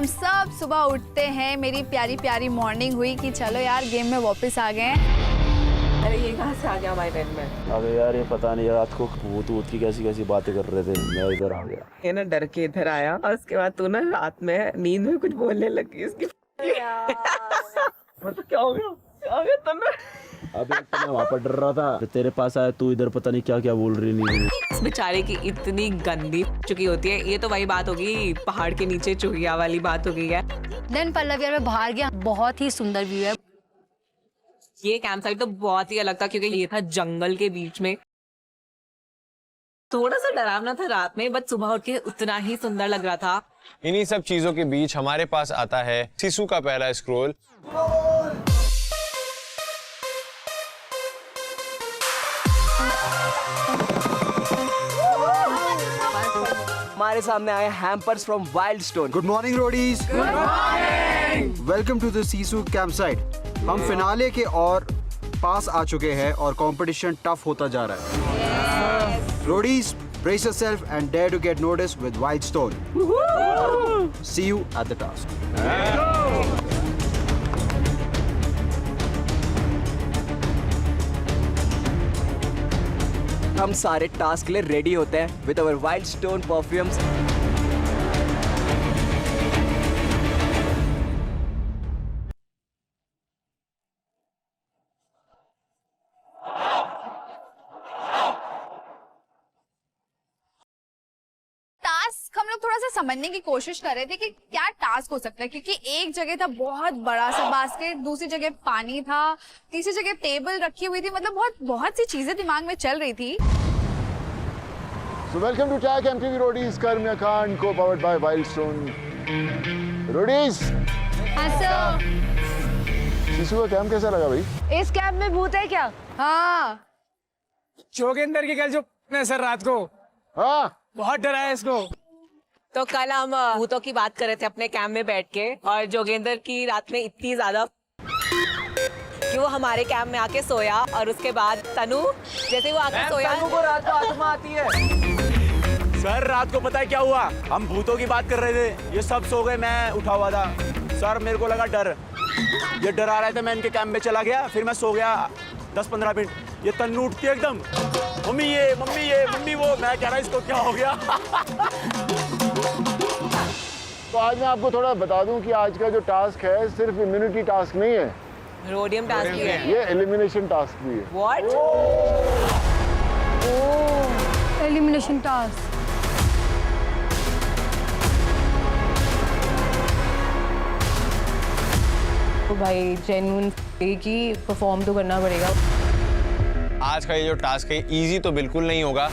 हम सब सुबह उठते हैं, मेरी प्यारी प्यारी मॉर्निंग हुई कि चलो यार गेम में वापस आ गए हैं। अरे ये कहाँ से आ गया हमारे दिन में? अबे यार ये पता नहीं रात को भूत वूत की कैसी कैसी बातें कर रहे थे, मैं इधर आ गया। ये ना डर के इधर आया और उसके बाद तू ना रात में नींद में कुछ बोलने लगी इसकी मतलब क्या हो गया? क्या हो गया तन्ने? अब एक तो मैं वहाँ पर डर रहा था, फिर तेरे पास आया, तू इधर पता नहीं क्या क्या बोल रही नहीं। इस बेचारे की इतनी गंदी चुकी होती है। ये तो वही बात होगी, पहाड़ के नीचे चुहिया वाली बात हो गई है। देन पल्लव यार मैं बाहर गया, बहुत ही सुंदर व्यू है। ये कैंप साइट तो बहुत ही अलग था क्योंकि ये था जंगल के बीच में। थोड़ा सा डरावना था रात में, बट सुबह उठ के उतना ही सुंदर लग रहा था। इन्हीं सब चीजों के बीच हमारे पास आता है सिसु का पहला स्क्रोल। हमारे सामने आए hampers from Wildstone. Good morning Roadies. Good morning. Welcome to the Sissu campsite. हम फिनाले के और पास आ चुके हैं और कंपटीशन टफ होता जा रहा है। Roadies, brace yourself and dare to get noticed with Wildstone. See you at the task. हम सारे टास्क के लिए रेडी होते हैं विद अवर वाइल्डस्टोन परफ्यूम्स। टास्क हम लोग थोड़ा सा समझने की कोशिश कर रहे थे कि क्या टास्क हो सकता है, क्योंकि एक जगह था बहुत बड़ा सा बास्केट, दूसरी जगह पानी था, तीसरी जगह टेबल रखी हुई थी, मतलब बहुत सी चीजें दिमाग में चल रही थी। So welcome to Tag MTV Roadies, Karmya Khan, co-powered by Wildstone. Roadies, हाँ सर। सिसु का कैंप कैसा लगा भाई? इस कैंप में भूत है क्या? हाँ, जोगिंदर की कल जो सर रात को हाँ, बहुत डरा है इसको। तो कल हम भूतों की बात कर रहे थे अपने कैंप में बैठ के, और जोगेंद्र की रात में इतनी ज्यादा कि वो हमारे कैंप में आके सोया, और उसके बाद तनु जैसे वो आके सोया, तनु को रात को आत्मा आती है। सर रात को पता है क्या हुआ? हम भूतों की बात कर रहे थे, ये सब सो गए, मैं उठा हुआ था। सर मेरे को लगा डर, ये डरा रहे थे, मैं इनके कैंप में चला गया, फिर मैं सो गया 10-15 मिनट। ये तन्नू उठती है एकदम, मम्मी ये मम्मी वो, मैं कह रहा इसको क्या हो गया। तो आज मैं आपको थोड़ा बता दूं कि आज का जो टास्क है सिर्फ इम्यूनिटी टास्क नहीं है, रोडियम टास्क भी है। ये एलिमिनेशन टास्क भी है। व्हाट? Elimination task. तो भाई जेन्युइन की परफॉर्म तो करना पड़ेगा। आज का ये जो टास्क है इजी तो बिल्कुल नहीं होगा,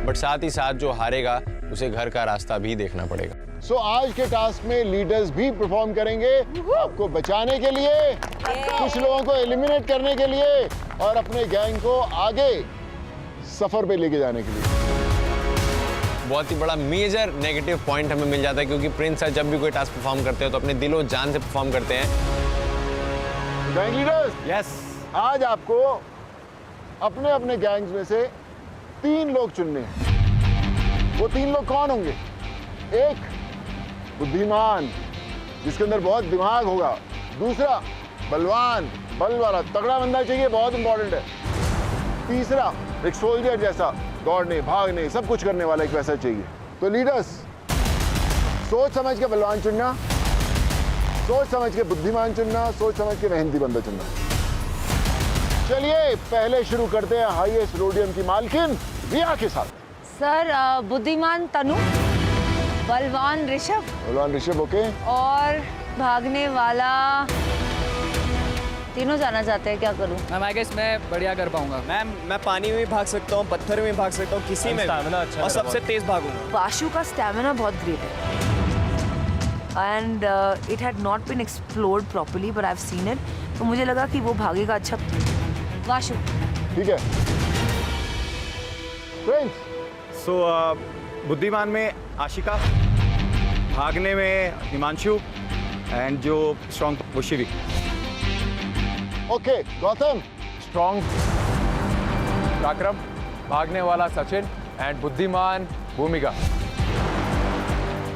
बट साथ ही साथ जो हारेगा उसे घर का रास्ता भी देखना पड़ेगा। सो आज के टास्क में लीडर्स भी परफॉर्म करेंगे आपको बचाने के लिए, कुछ लोगों को एलिमिनेट करने के लिए और अपने गैंग को आगे सफर पे लेके जाने के लिए। बहुत ही बड़ा मेजर नेगेटिव पॉइंट हमें मिल जाता है, क्योंकि प्रिंस सर जब भी कोई टास्क परफॉर्म करते हैं तो अपने दिलो जान से परफॉर्म करते हैं। गैंग लीडर्स, यस, आज आपको अपने अपने गैंग्स में से 3 लोग चुनने हैं। वो 3 लोग कौन होंगे? एक बुद्धिमान जिसके अंदर बहुत दिमाग होगा, दूसरा बलवान, बल वाला तगड़ा बंदा चाहिए, बहुत इंपॉर्टेंट है, तीसरा एक सोल्जर जैसा दौड़ने भागने सब कुछ करने वाला एक वैसा चाहिए। तो लीडर्स सोच समझ के बलवान चुनना, सोच समझ के बुद्धिमान चुनना, सोच समझ के मेहनती बंदा चुनना। चलिए पहले शुरू करते हैं हाईएस्ट रोडियम की मालकिन रिया के साथ। सर बुद्धिमान तनु, बलवान ऋषभ, बलवान ऋषभ, ओके, और भागने वाला तीनों जाना चाहते हैं, क्या करूं? मैम आई गेस मैं बढ़िया कर पाऊंगा। मैम मैं पानी में भी भाग सकता हूँ, पत्थर में भी भाग सकता हूँ, किसी में भी, और सबसे तेज भागूंगा। वाशु का स्टैमिना बहुत ग्रेट है and it had not been explored properly but I have seen it, तो मुझे लगा कि वो भागेगा अच्छा। वाशु। ठीक है। प्रिंस, सो बुद्धिमान में आशिका, भागने में हिमांशु एंड जो स्ट्रॉन्ग वो शिवी। ओके गौतम, स्ट्रॉन्ग पराक्रम, भागने वाला सचिन एंड बुद्धिमान भूमिका।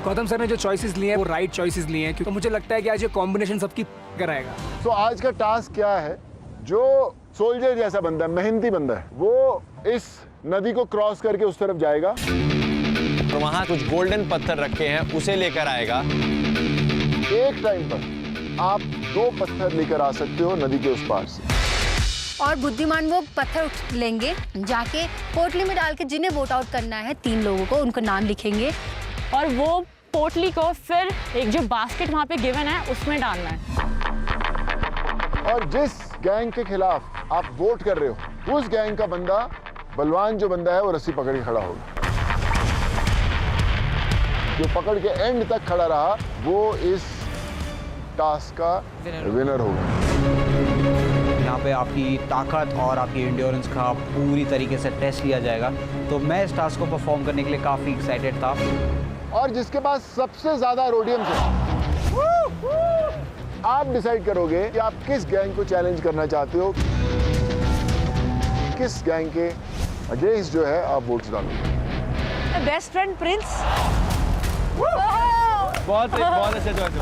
गौतम सर ने जो चॉइसेस लिए हैं वो राइट चॉइसेस लिए हैं, क्योंकि मुझे लगता है कि आज ये कॉम्बिनेशन सबकी कराएगा। तो आज का टास्क क्या है? जो सोल्जर जैसा बंदा है, मेहनती बंदा है, वो इस नदी को क्रॉस करके उस तरफ जाएगा और वहाँ कुछ गोल्डन पत्थर रखे हैं, उसे लेकर आएगा। एक टाइम पर आप 2 पत्थर लेकर आ सकते हो नदी के उस पार से। और बुद्धिमान वो पत्थर उठ लेंगे, जाके पोटली में डाल के जिन्हें वोट आउट करना है 3 लोगों को, उनको नाम लिखेंगे और वो पोटली को फिर एक जो बास्केट वहाँ पे गिवन है उसमें डालना है। और जिस गैंग के खिलाफ आप वोट कर रहे हो, उस गैंग का बंदा, बलवान जो बंदा है, वो रस्सी पकड़ के खड़ा होगा। जो पकड़ के एंड तक खड़ा रहा वो इस टास्क का विनर होगा। यहाँ पे आपकी ताकत और आपकी एंड्योरेंस का पूरी तरीके से टेस्ट लिया जाएगा, तो मैं इस टास्क को परफॉर्म करने के लिए काफ़ी एक्साइटेड था। और जिसके पास सबसे ज़्यादा रोडियम्स है, आप डिसाइड करोगे कि आप किस गैंग को चैलेंज करना चाहते हो, किस गैंग के अगेंस्ट जो है आप वोट्स डालोगे। Best friend Prince. बहुत अच्छे चॉइस।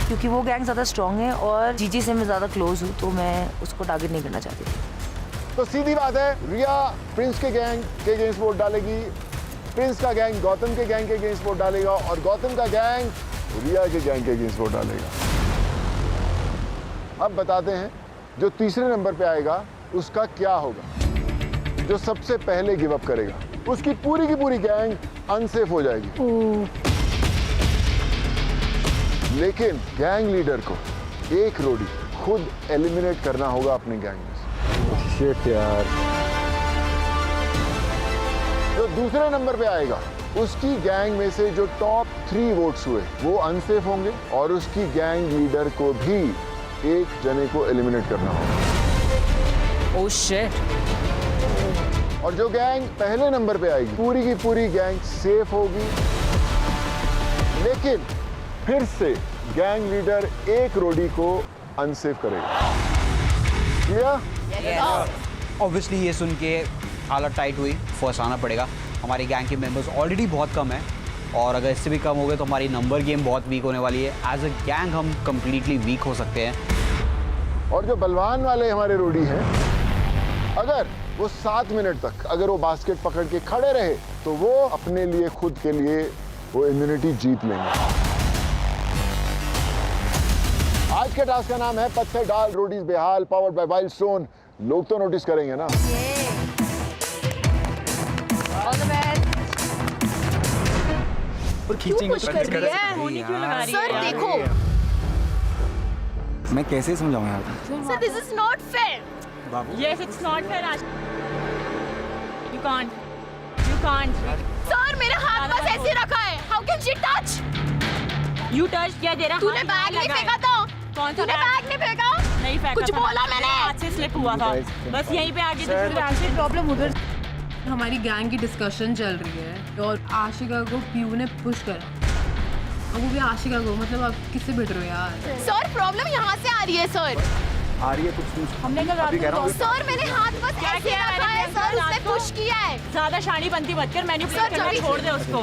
क्योंकि वो गैंग ज़्यादा स्ट्रांग है और जीजी से मैं ज़्यादा क्लोज हूँ, तो मैं उसको टारगेट नहीं करना चाहती। तो सीधी बात है, रिया प्रिंस के गैंग के अगेंस्ट वोट डालेगी, प्रिंस का गैंग गौतम के गैंग के अगेंस्ट वोट डालेगा और गौतम का गैंग रिया के गैंग के अगेंस्ट वोट डालेगा। अब बताते हैं जो तीसरे नंबर पे आएगा उसका क्या होगा। जो सबसे पहले गिव अप करेगा उसकी पूरी की पूरी गैंग अनसेफ हो जाएगी। लेकिन गैंग लीडर को एक रोडी खुद एलिमिनेट करना होगा अपने गैंग में से। शिट यार। जो दूसरे नंबर पे आएगा उसकी गैंग में से जो टॉप 3 वोट्स हुए वो अनसेफ होंगे और उसकी गैंग लीडर को भी एक जने को एलिमिनेट करना होगा। Oh shit. और जो गैंग पहले नंबर पे आएगी पूरी की पूरी गैंग सेफ होगी, लेकिन फिर से गैंग लीडर एक रोडी को अनसेफ करेगा। ऑब्वियसली ये सुन के हालत टाइट हुई, फर्स्ट आना पड़ेगा। हमारी गैंग के मेंबर्स ऑलरेडी बहुत कम हैं और अगर इससे भी कम हो गए तो हमारी नंबर गेम बहुत वीक होने वाली है। एज अ गैंग हम कंप्लीटली वीक हो सकते हैं। और जो बलवान वाले हमारे रोडी हैं, अगर वो 7 मिनट तक अगर वो बास्केट पकड़ के खड़े रहे तो वो अपने लिए खुद के लिए वो इम्यूनिटी जीत लेंगे। आज के टास्क का नाम है पत्थर डाल रोडीज बेहाल, पावर्ड बाय वाइल्ड स्टोन। लोग तो नोटिस करेंगे ना। खींचेंगे सर देखो, मैं कैसे समझाऊं यार? Sir this is not fair. Yes, it's not fair, Ash. You can't. You can't. Sir मेरा हाथ बस ऐसे रखा है, how can she touch? You touched क्या तेरा तूने हाथ बैग नहीं लगा है? फेंका था? कौन सा तूने बैग नहीं फेंका? नहीं फेंका कुछ था। बोला मैंने? हाथ से स्लिप हुआ था। बस यहीं पे आगे तो प्रॉब्लम उधर हमारी गैंग की डिस्कशन चल रही है और आशिका को पीयू ने पुश करा। अब वो भी आशिका को, मतलब आप किससे भिड़ रहे हो यार? सर प्रॉब्लम यहाँ से आ रही है सर। आ रही है कुछ हमने कहा सर मैंने हाथ बस क्या ऐसे किया रखा है सर, उसने पुश किया है। ज्यादा शानी बनती मत कर, मैन्युपुलेट सर, करना जल्दी। छोड़ दे उसको।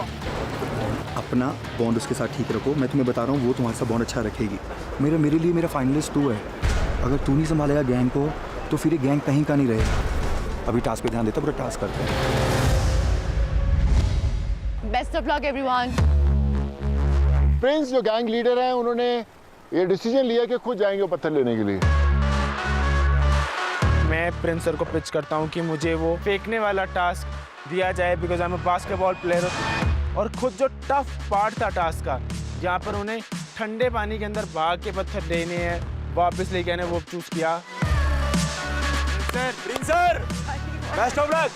अपना बॉन्ड उसके साथ ठीक रखो। मैं तुम्हें बता रहा हूँ वो तुम्हारे साथ बॉन्ड अच्छा रखेगी। मेरे लिए मेरा फाइनलिस्ट तू है। अगर तू नहीं संभालेगा गैंग को तो फिर ये गैंग कहीं का नहीं रहेगा। अभी टास्क पे ध्यान देता, पूरा टास्क करते हैं। Best of luck everyone. Prince जो गैंग लीडर हैं उन्होंने ये डिसीजन लिया कि खुद जाएंगे वो पत्थर लेने के लिए। मैं प्रिंस सर को पिच करता हूँ कि मुझे वो फेंकने वाला टास्क दिया जाए, because I am a basketball player. और खुद जो टफ पार्ट था टास्क का, जहाँ पर उन्हें ठंडे पानी के अंदर भाग के पत्थर लेने हैं, वापस लेके आने, वो चूज किया। Prince sir, best of luck.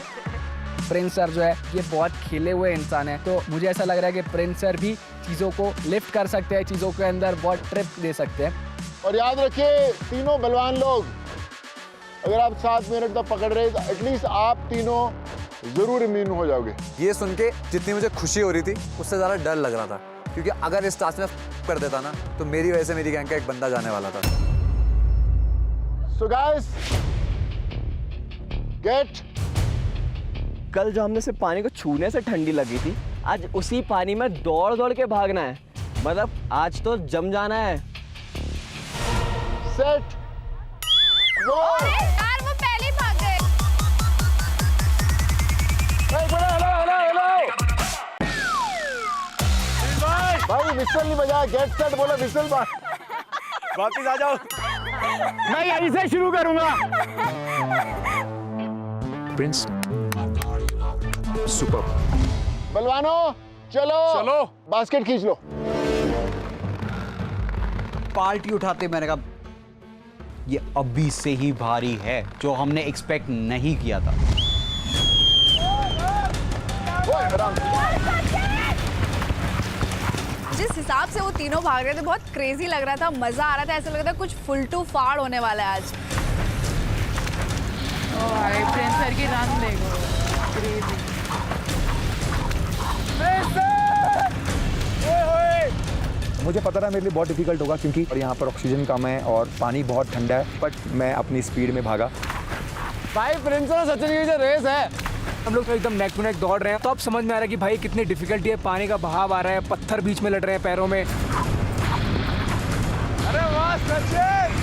Prince sir जो है ये बहुत खिले हुए इंसान है, तो मुझे ऐसा लग रहा है कि प्रिंस सर भी चीज़ों को लिफ्ट कर सकते हैं, चीज़ों के अंदर बहुत ट्रिप दे सकते हैं। और याद रखिए तीनों बलवान लोग, अगर आप 7 मिनट तक पकड़ रहे तो एटलीस्ट आप तीनों जरूर इम्यून हो जाओगे। ये सुन के जितनी मुझे खुशी हो रही थी उससे ज़्यादा डर लग रहा था, क्योंकि अगर इस टास्क में कर देता ना तो मेरी वजह से मेरी गैंग का एक बंदा जाने वाला था। So guys, get कल जो हमने सिर्फ पानी को छूने से ठंडी लगी थी, आज उसी पानी में दौड़ दौड़ के भागना है, मतलब आज तो जम जाना है। सेट यार वो पहले ही भाग गए। भाई विसल नहीं बजाया, गेट सेट बोला, विसल वापिस आ जाओ। मैं यहीं से शुरू करूंगा। Prince super. बलवानो चलो चलो। बास्केट खींच लो। पार्टी उठाते मैंने कहा ये अभी से ही भारी है, जो हमने एक्सपेक्ट नहीं किया था। जिस हिसाब से वो तीनों भाग रहे थे बहुत क्रेजी लग रहा था, मजा आ रहा था, ऐसा लग रहा था कुछ फुल टू फाड़ होने वाला है आज। ओ भाई प्रिंस सर की रन देखो, क्रेजी। मुझे पता था मेरे लिए बहुत डिफिकल्ट होगा क्योंकि और यहाँ पर ऑक्सीजन कम है और पानी बहुत ठंडा है, बट मैं अपनी स्पीड में भागा। भाई प्रिंस और सचिन की जो रेस है, हम लोग तो एकदम नेक टू नेक दौड़ रहे हैं, तो अब समझ में आ रहा है कि भाई कितनी डिफिकल्टी है। पानी का बहाव आ रहा है, पत्थर बीच में लड़ रहे हैं पैरों में। अरे वाह सचिन,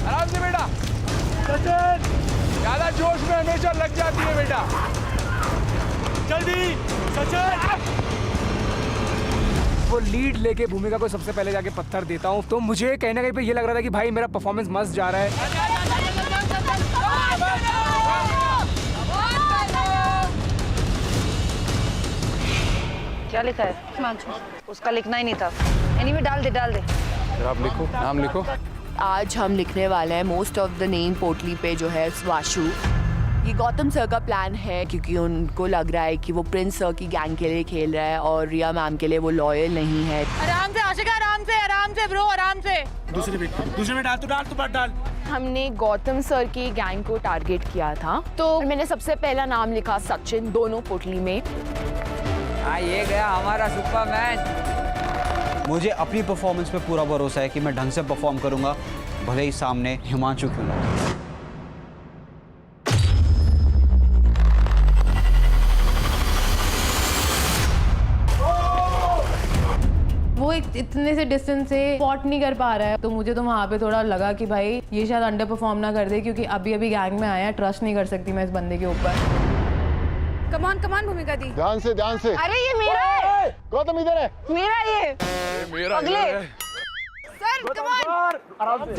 आराम से बेटा। सचिन ज्यादा जोश में हमेशा लग जाती है बेटा, जल्दी सचिन। वो लीड लेके भूमिका को सबसे पहले जाके पत्थर देता हूँ, तो मुझे कहीं ना कहीं पे ये लग रहा था कि भाई मेरा परफॉर्मेंस मस्त जा रहा है। क्या लिखा है? उसका लिखना ही नहीं था। एनीवे डाल दे डाल दे। आप लिखो, नाम लिखो। आज हम लिखने वाले हैं मोस्ट ऑफ द नेम पोटली पे जो है स्वाशु। ये गौतम सर का प्लान है क्योंकि उनको लग रहा है कि वो प्रिंस सर की गैंग के लिए खेल रहा है और रिया मैम के लिए वो लॉयल नहीं है। आराम से आशिका, आराम से ब्रो, आराम से। दूसरे में डाल, तू बात डाल। हमने गौतम सर की गैंग को टारगेट किया था, तो मैंने सबसे पहला नाम लिखा सचिन, दोनों पोटली में। ये गया हमारा सुपरमैन। मुझे अपनी परफॉर्मेंस पे पूरा भरोसा है कि मैं ढंग से परफॉर्म करूंगा, भले ही सामने हिमांशु क्यों ना हो। वो इतने से डिस्टेंस से स्पॉट नहीं कर पा रहा है, तो मुझे तो वहाँ पे थोड़ा लगा कि भाई ये शायद अंडर परफॉर्म ना कर दे, क्योंकि अभी अभी गैंग में आया, ट्रस्ट नहीं कर सकती मैं इस बंदे के ऊपर। कमान भूमिका दी। ध्यान से ध्यान से। अरे ये मेरा है। गौतम इधर है। मेरा ये मेरा अगले सर कमान। आराम से।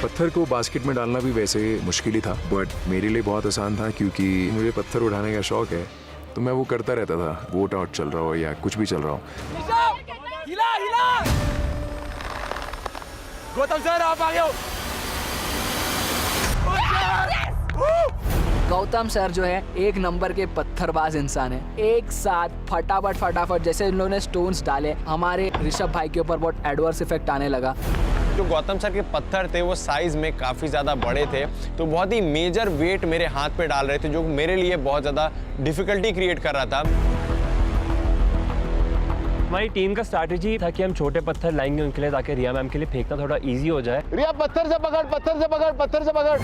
पत्थर को बास्केट में डालना भी वैसे मुश्किल ही था, बट मेरे लिए बहुत आसान था क्योंकि मुझे पत्थर उठाने का शौक है, तो मैं वो करता रहता था, वोट आउट चल रहा हो या कुछ भी चल रहा हो। हिला। गौतम सर आप आ गए हो। गौतम सर जो है एक नंबर के पत्थरबाज इंसान है। एक साथ फटाफट जैसे इन लोगों ने स्टोन्स डाले, हमारे ऋषभ भाई के ऊपर बहुत एडवर्स इफेक्ट आने लगा। जो गौतम सर के पत्थर थे वो साइज में काफ़ी ज़्यादा बड़े थे, तो बहुत ही मेजर वेट मेरे हाथ पे डाल रहे थे, जो मेरे लिए बहुत ज़्यादा डिफिकल्टी क्रिएट कर रहा था। हमारी टीम का स्ट्रैटेजी था कि हम छोटे पत्थर लाएंगे उनके लिए, ताकि रिया मैम के लिए फेंकना थोड़ा इजी हो जाए। रिया पत्थर से पकड़, पत्थर से पकड़, पत्थर से पकड़।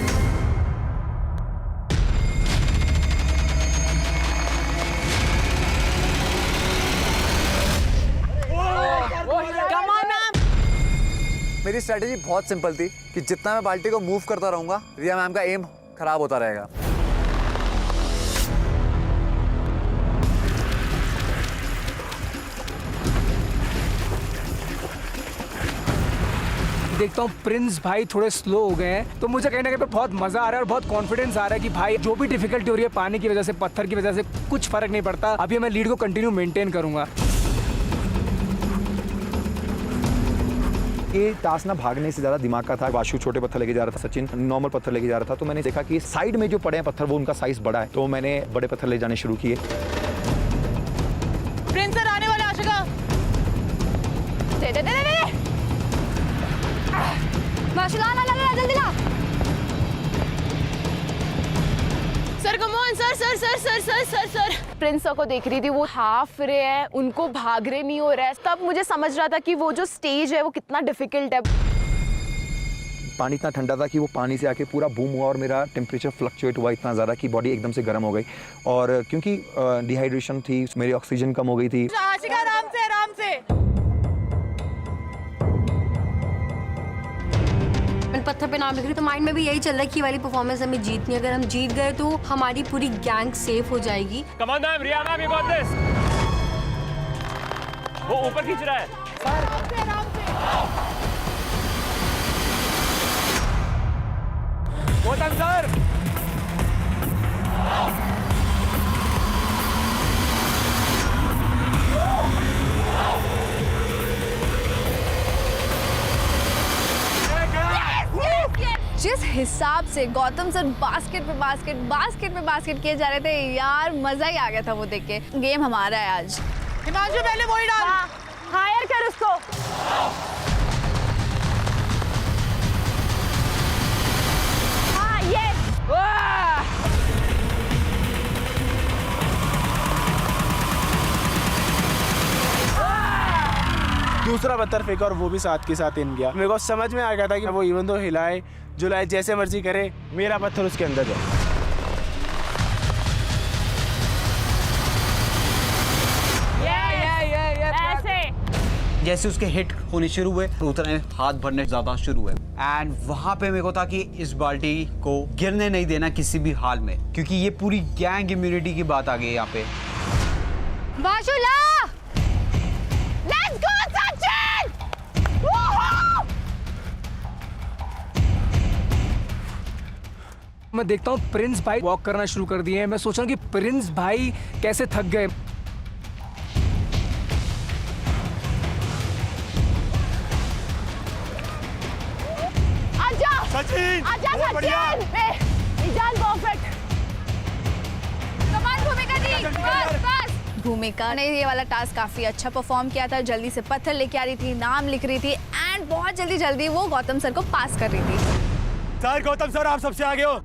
मेरी स्ट्रेटेजी बहुत सिंपल थी कि जितना मैं बाल्टी को मूव करता रहूंगा, रिया मैम का एम खराब होता रहेगा। देखता हूँ प्रिंस भाई थोड़े स्लो हो गए हैं, तो मुझे कहीं ना कहीं पे बहुत मजा आ रहा है और बहुत कॉन्फिडेंस आ रहा है कि भाई जो भी डिफिकल्टी हो रही है पानी की वजह से, पत्थर की वजह से, कुछ फर्क नहीं पड़ता। अभी मैं लीड को कंटिन्यू मेंटेन करूंगा। ये टास्क ना भागने से ज्यादा दिमाग का था। वाशु छोटे पत्थर लेके जा रहा था, सचिन नॉर्मल पत्थर लेके जा रहा था, तो मैंने देखा कि साइड में जो पड़े हैं पत्थर वो उनका साइज बड़ा है, तो मैंने बड़े पत्थर ले जाने शुरू किए। प्रिंस सर आने वाला, आशिका। दे माशाल्लाह, ला जल्दी ला। Sir come on, sir. Prince sir को देख रही थी, वो हाफ रहे हैं, उनको भाग रहे नहीं हो रहा है, तब मुझे समझ रहा था कि वो जो स्टेज है वो कितना डिफिकल्ट है। पानी इतना ठंडा था कि वो पानी से आके पूरा बूम हुआ और मेरा टेम्परेचर फ्लक्चुएट हुआ इतना ज़्यादा कि बॉडी एकदम से गर्म हो गई। और क्योंकि डिहाइड्रेशन थी, मेरी ऑक्सीजन कम हो गई थी। आराम से आराम से। मैंने पत्थर पे नाम लिख रही तो माइंड में भी यही चल रहा है कि ये वाली परफॉर्मेंस हमें जीतनी है। अगर हम जीत गए तो हमारी पूरी गैंग सेफ हो जाएगी। Come on ma'am, Riya ma'am, you got this. वो ऊपर खींच रहा है। गौतम सर, जिस हिसाब से गौतम सर बास्केट पे बास्केट किए जा रहे थे यार, मजा ही आ गया था वो देख के। गेम हमारा है आज। हिमांशु पहले वही डाल। हायर कर उसको। हाँ ये। दूसरा पत्थर फेंका और वो भी साथ के साथ इन गया। मेरे को समझ में आ गया था कि वो इवन तो हिलाए जुलाए जैसे मर्जी करे, मेरा पत्थर उसके अंदर जाए। जैसे उसके हिट होने शुरू हुए उतने हाथ भरने ज़्यादा शुरू हुए एंड वहाँ पे मेरे को था कि इस बाल्टी को गिरने नहीं देना किसी भी हाल में, क्योंकि ये पूरी गैंग इम्यूनिटी की बात आ गई यहाँ पे। वाशुला! Let's go Sachin! मैं देखता हूँ प्रिंस भाई वॉक करना शुरू कर दिए हैं। मैं सोच रहा हूँ कि प्रिंस भाई कैसे थक गए। सचिन, आजा बहुत बढ़िया। ईजान परफेक्ट। कमान भूमिका दी, बस। भूमिका ने ये वाला टास्क काफी अच्छा परफॉर्म किया था। जल्दी से पत्थर लेके आ रही थी, नाम लिख रही थी एंड बहुत जल्दी वो गौतम सर को पास कर रही थी। सर गौतम सर आप सबसे आगे हो।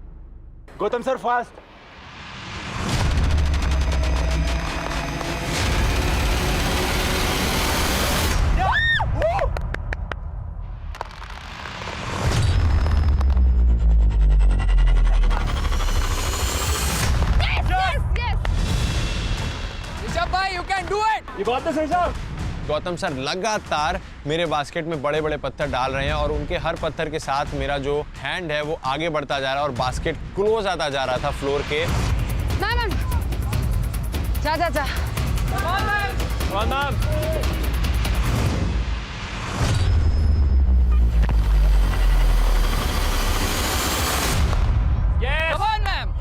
Gautam sir fast. Gautam sir लगातार मेरे बास्केट में बड़े बड़े पत्थर डाल रहे हैं और उनके हर पत्थर के साथ मेरा जो हैंड है वो आगे बढ़ता जा रहा है और बास्केट क्लोज आता जा रहा था फ्लोर के। जा।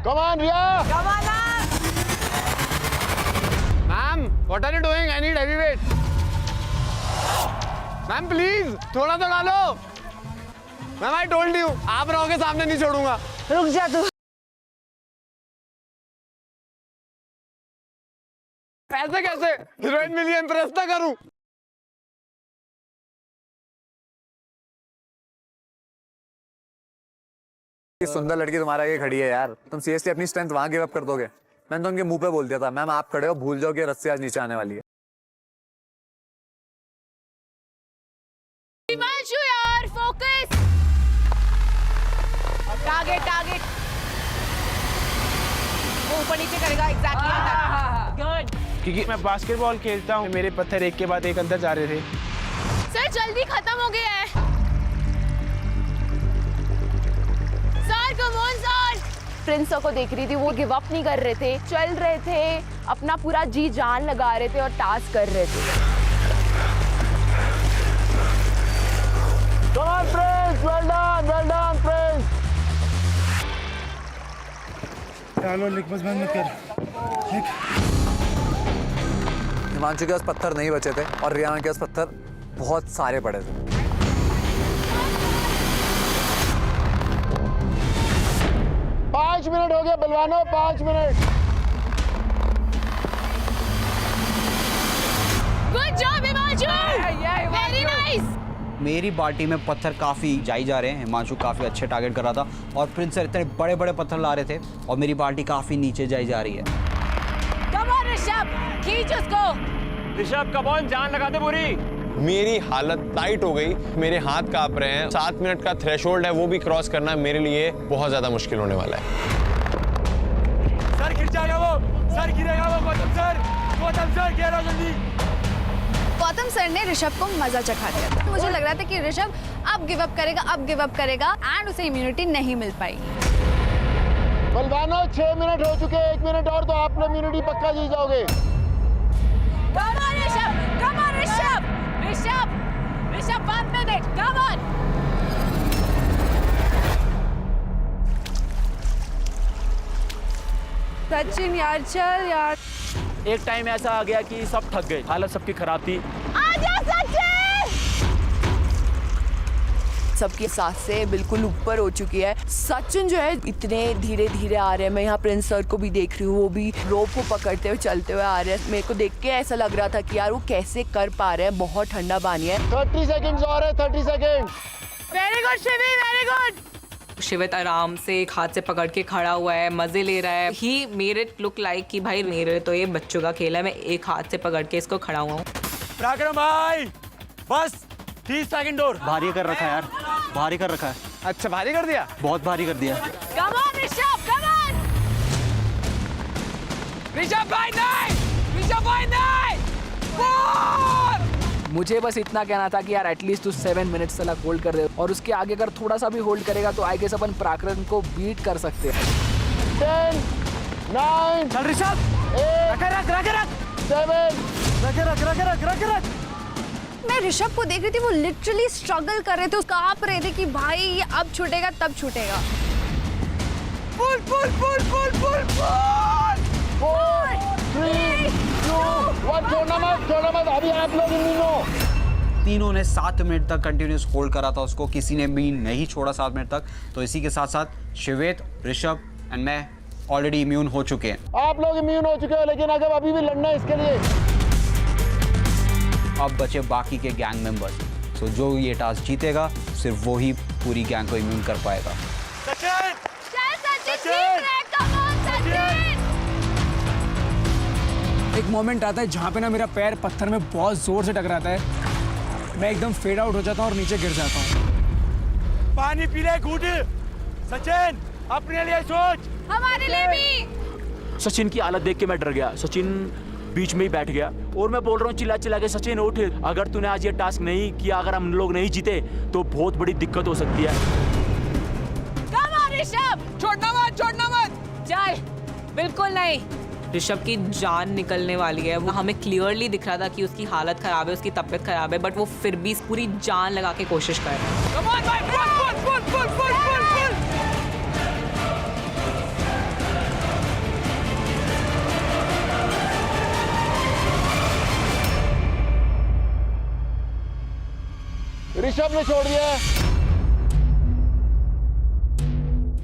Come on, Riya! Ma'am, what are you doing? I need heavyweight. Ma'am please थोड़ा तो डालो। मैम I told you, आप रहोगे सामने नहीं छोड़ूंगा। रुक जा तू। ऐसे कैसे? हीरोइन मिली है, इम्प्रेस ना करूं। ये सुंदर लड़की तुम्हारा ये खड़ी है यार, तुम सीरियसली अपनी स्ट्रेंथ वहां गिव अप कर दोगे? मैंने तो उनके मुंह पे बोल दिया था, मैम आप खड़े हो, भूल जाओ कि रस्सी आज नीचे आने वाली है। हिमांशु यार फोकस। टारगेट। वो ऊपर नीचे करेगा एग्जैक्टली। गुड। क्योंकि मैं बास्केटबॉल खेलता हूँ, मेरे पत्थर एक के बाद एक अंदर जा रहे थे। सर जल्दी खत्म हो गया है। Sir come on sir. Prince sir को देख रही थी, वो गिव अप नहीं कर रहे थे, चल रहे थे, अपना पूरा जी जान लगा रहे थे और टास्क कर रहे थे। Come on, Prince! Well done, Prince! चलो लिख, बस बंद मत कर। हिमांशु के पास पत्थर नहीं बचे थे और रियाना के पास पत्थर बहुत सारे पड़े थे। 5 मिनट हो गए बलवानों, 5 minute. Good job Himanshu. Very nice. मेरी बाल्टी में पत्थर काफ़ी जाई जा रहे हैं। हिमांशु काफ़ी अच्छे टारगेट कर रहा था और प्रिंस सर इतने बड़े बड़े पत्थर ला रहे थे और मेरी बाल्टी काफ़ी नीचे जाई जा रही है। कम ऑन ऋषभ, खींच उसको। ऋषभ कम ऑन, जान लगा दे पूरी। मेरी हालत टाइट हो गई, मेरे हाथ कांप रहे हैं। 7 मिनट का थ्रेशोल्ड है, वो भी क्रॉस करना मेरे लिए बहुत ज्यादा मुश्किल होने वाला है। सर गिर जाएगा वो, सर गिरेगा वो। गौतम सर गिरो जल्दी। गौतम सर ने ऋषभ को मजा चखा दिया था। मुझे लग रहा था कि ऋषभ अब गिव अप करेगा एंड उसे इम्यूनिटी नहीं मिल पाएगी। बलवानों 6 मिनट हो चुके हैं, 1 मिनट और तो आप लोग इम्यूनिटी पक्का जीत जाओगे। Come on, Rishabh, come on, Rishabh 1 minute, come on। Sachin यार, चल यार। एक टाइम ऐसा आ गया कि सब थक गए, हालत सबकी खराब थी। आजा सचिन। सबकी सांसें बिल्कुल ऊपर हो चुकी है। सचिन जो है इतने धीरे धीरे आ रहे हैं। मैं यहाँ प्रिंस सर को भी देख रही हूँ, वो भी रोप को पकड़ते हुए चलते हुए आ रहे हैं। मेरे को देख के ऐसा लग रहा था कि यार वो कैसे कर पा रहे हैं। बहुत ठंडा पानी है। 30 सेकंड्स और है, 30 second. Very good Shivi, very good. शिवित आराम से एक हाथ से पकड़ के खड़ा हुआ है, मजे ले रहा है। He made it look like कि भाई मेरे तो ये बच्चों का खेल है, मैं एक हाथ से पकड़ के इसको खड़ा हुआ हूँ। पराक्रम भाई बस 30 सेकंड और। भारी कर रखा है यार, भारी कर रखा है। अच्छा भारी कर दिया, बहुत भारी कर दिया। Come on, Rishabh, come on! Rishabh भाई नहीं! ऋषभ भाई नहीं! मुझे बस इतना कहना था कि यार एटलीस्ट तू 7 मिनट्स तक होल्ड कर दे, और उसके आगे अगर थोड़ा सा भी होल्ड करेगा तो आई गेस अपन पराक्रम को बीट कर सकते हैं। 10, 9, चल ऋषभ, 8, रख 7, रख। मैं ऋषभ को देख रही थी, वो लिटरली स्ट्रगल कर रहे थे, कांप रहे थे कि भाई ये अब छूटेगा तब छूटेगा। पुल 4, 3, 2, 1। छोड़ना मत। अभी आप लोग इम्यूनो। तीनों ने 7 मिनट तक कंटिन्यूस होल्ड करा था उसको, किसी ने भी नहीं छोड़ा 7 मिनट तक। तो इसी के साथ साथ शिवेत, ऋषभ एंड मैं ऑलरेडी इम्यून हो चुके हैं। आप लोग इम्यून हो चुके हो, लेकिन अगर अभी भी लड़ना है इसके लिए। अब बचे बाकी के गैंग मेंबर्स। तो जो ये टास्क जीतेगा सिर्फ वो ही पूरी गैंग को इम्यून कर पाएगा। सचिन, एक मोमेंट आता है जहाँ पे ना मेरा पैर पत्थर में बहुत जोर से टकराता है, मैं एकदम फेड आउट हो जाता हूँ और नीचे गिर जाता हूँ। पानी पी ले घूट। सचिन अपने लिए सोच, हमारे लिए भी। सचिन की हालत देख के मैं डर गया। सचिन बीच में ही बैठ गया और मैं बोल रहा हूँ चिल्ला के, सचिन उठ, अगर तूने आज ये टास्क नहीं किया, अगर हम लोग नहीं जीते तो बहुत बड़ी दिक्कत हो सकती है। Come on, ऋषभ, छोड़ना मत। चल, बिल्कुल नहीं। ऋषभ की जान निकलने वाली है। वो हमें क्लियरली दिख रहा था कि उसकी हालत खराब है, उसकी तबीयत खराब है, बट वो फिर भी पूरी जान लगा के कोशिश कर रहा है। Come on, भाई, पुल। ऋषभ ने छोड़ दिया है।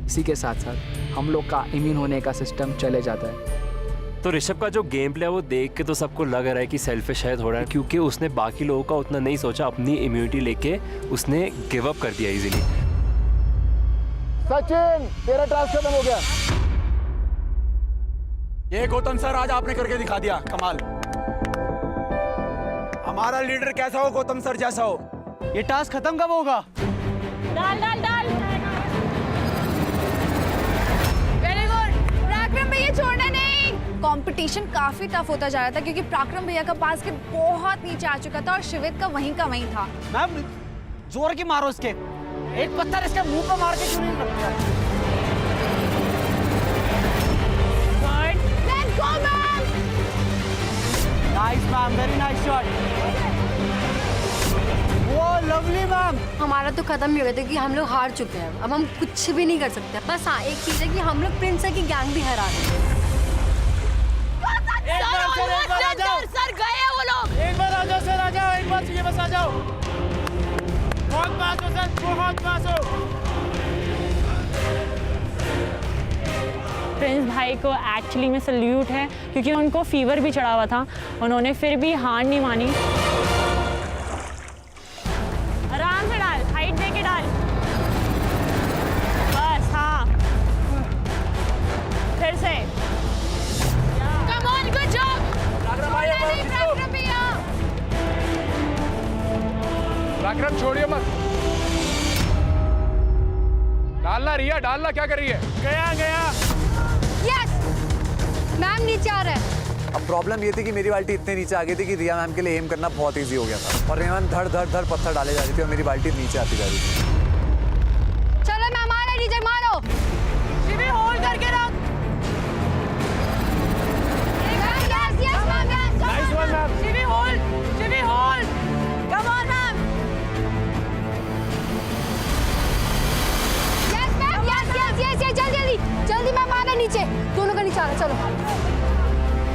इसी के साथ साथ हम लोग का इम्यून होने का सिस्टम चले जाता है। तो ऋषभ का जो गेम प्ले है वो देख के तो सबको लग रहा है कि सेल्फिश है थोड़ा, क्योंकि उसने बाकी लोगों का उतना नहीं सोचा। अपनी इम्यूनिटी लेके उसने गिव अप कर दिया इजीली। सचिन तेरा टास्क खत्म हो गया। ये गौतम सर आज आपने करके दिखा दिया, कमाल। हमारा लीडर कैसा हो, गौतम सर जैसा हो। ये टास्क खत्म कब होगा? डाल। Very good. पराक्रम भैया छोड़ना नहीं। कंपटीशन काफी टफ होता जा रहा था क्योंकि पराक्रम भैया का बास्केट बहुत नीचे आ चुका था और शिवित का वहीं था। मैम जोर की मारो इसके, एक पत्थर इसके मुंह पे मार के क्यों नहीं रखते? Let's go, ma'am. Nice ma'am, very nice shot. वो लवली मैम। हमारा तो खत्म ही हो गया था कि हम लोग हार चुके हैं, अब हम कुछ भी नहीं कर सकते। बस हाँ, एक चीज है कि हम लोग प्रिंस की गैंग भी हरा देंगे। सर गए वो लोग। एक बार आ जाओ सर, आ जाओ, एक बार चाहिए, बस आ जाओ। बहुत पास हो सर, बहुत पास हो। प्रिंस भाई को एक्चुअली में सल्यूट है क्योंकि उनको फीवर भी चढ़ा हुआ था, उन्होंने फिर भी हार नहीं मानी। आराम से डाल, हाइट दे के डाल, बस। हाँ, फिर से। Come on, good job. पराक्रम छोड़िए मत। डालना रिया, डालना। क्या कर रही है? गया गया। यस मैम नीचे आ रहा है। अब प्रॉब्लम ये थी कि मेरी बाल्टी इतने नीचे आ गई थी कि रिया मैम के लिए एम करना बहुत ईजी हो गया था और रिया मैम धड़ धड़ धड़ पत्थर डाले जा रही थी और मेरी बाल्टी नीचे आती जा रही थी। चलो मैम आ रहा है, नीचे मारो। शिवी होल्ड करके रख। Yes yes ma'am yes. Nice one ma'am. Shivi hold, Shivi hold. Come on ma'am. Yes ma'am yes yes yes yes, जल्दी जल्दी जल्दी मैम आ रहा है नीचे, दोनों का नीचे आ रहा है। चलो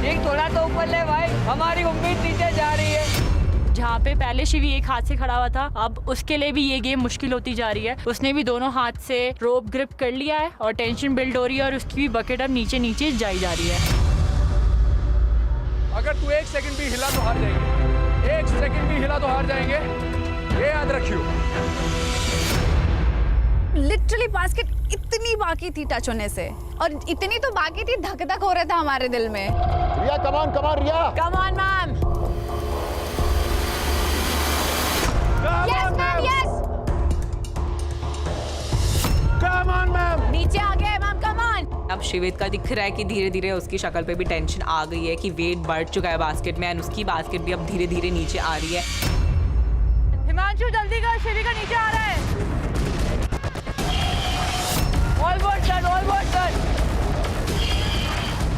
एक थोड़ा तो ऊपर ले भाई, हमारी उम्मीद नीचे जा रही है। जहाँ पे पहले शिवी एक हाथ से खड़ा हुआ था, अब उसके लिए भी ये गेम मुश्किल होती जा रही है। उसने भी दोनों हाथ से रोप ग्रिप कर लिया है और टेंशन बिल्ड हो रही है और उसकी भी बकेट अब नीचे नीचे जाई जा रही है। अगर तू 1 सेकंड भी हिला तो हार जाएंगे। 1 सेकंड भी हिला तो हार जाएंगे, ये याद रखियो। लिटरली बास्केट इतनी बाकी थी टच होने से, और इतनी तो बाकी थी, धक धक हो रहा था हमारे दिल में। Riya come on come on Riya. Come on ma'am. Yes ma'am yes. Come on ma'am. नीचे आ गए मैम, कम ऑन। अब शिवित का दिख रहा है कि धीरे धीरे उसकी शक्ल पे भी टेंशन आ गई है कि वेट बढ़ चुका है बास्केट में, एंड उसकी बास्केट भी अब धीरे धीरे नीचे आ रही है। हिमांशु जल्दी कर, शिवी का नीचे आ रहा है। Almost done, almost done.